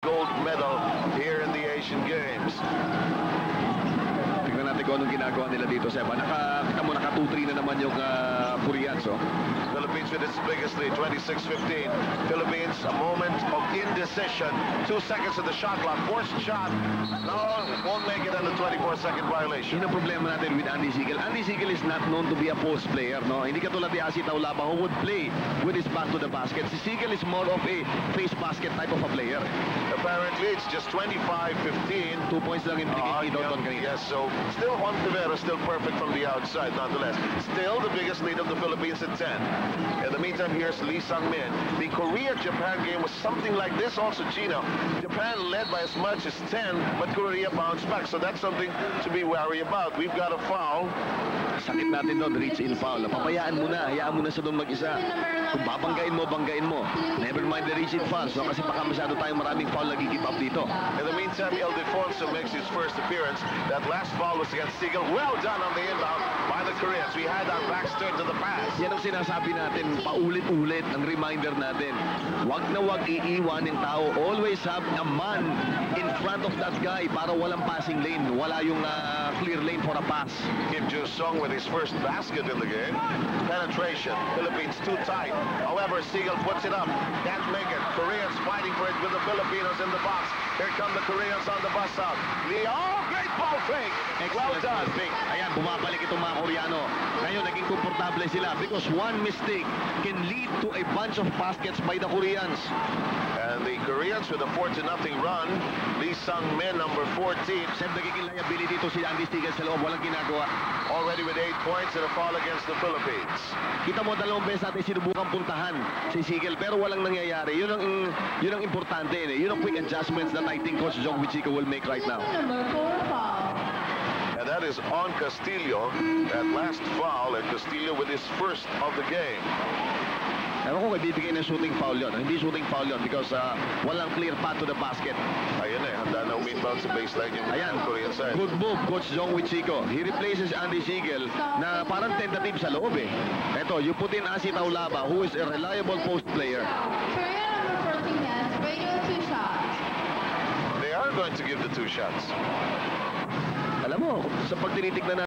gold medal here in the Asian Games. Tingnan natin kung anong ginagawa nila dito, Seba. Kita mo, naka 2-3 na naman yung Koreans, oh. Philippines with its biggest lead, 26-15. Philippines, a moment of indecision. 2 seconds of the shot clock. Forced shot. No, won't make it on the 24-second violation. Yun ang problema natin with Andy Sigel. Andy Sigel is not known to be a post player, no? Hindi katulad ni Asi Taulaba who would play with his back to the basket. Si Sigel is more of a face basket type of a player. Apparently, it's just 25-15. 2 points lang yung binigay ni Doton kanina. Yes, so still Juan Rivera, still perfect from the outside, nonetheless. Still the biggest lead of the Philippines at 10. In the meantime, here's Lee Sang-min. The Korea-Japan game was something like this also, Chino. Japan led by as much as 10, but Korea bounced back. So that's something to be wary about. We've got a foul. Sakit natin doon, reach-in foul. Papayaan mo na, hayaan mo na sa doon mag-isa. Kung babanggain mo, banggain mo. Never mind the reach-in foul. So kasi baka masyado tayong maraming foul nag-keep up dito. In the meantime, Ildefonso makes his first appearance. That last foul was against Sigel. Well done on the inbound by the Koreans. We had our backs turned to the pass. Yan ang sinasabi natin, paulit-ulit ang reminder natin. Wag na wag iiwan ng tao. Always have a man in front of that guy para walang passing lane. Wala yung clear lane for a pass. Kim Joo-sung with his first basket in the game. Penetration. Philippines too tight. However, Sigel puts it up. Can't make it. Koreans fighting for it with the Filipinos in the box. Here come the Koreans on the bus out. Oh, great ball fake. Well done. Ayan, bumabalik itong mga Koreano. Ngayon, naging komportable sila because one mistake can lead to a bunch of baskets by the Koreans. And the Koreans with a 4-0 run. Lee Sang-min, number 14. Siyempre, nagiging liability ito si Andy Sigel sa loob. Walang ginagawa. Already with 8 points and a foul against the Philippines. Kita mo, dalawang beses natin sinubukang puntahan si Sigel pero walang nangyayari. Yun ang importante. Yun ang quick adjustments that I think Coach Jong Wichiko will make right now. And that is on Castillo. That last foul, and Castillo with his first of the game. Ewan ko kung ibibigay ng shooting foul yun. Hindi shooting foul yun because walang clear path to the basket. Ayan handa na uminbound sa baseline yung Korean side. Good move, Coach Jong Wichiko. He replaces Andy Sigel na parang tentative sa loob eh. Eto, you put in Asi Taulaba who is a reliable post player. Korea number 14 has radio 2 shots. They are going to give the 2 shots. Alam mo, sa pagtinitignan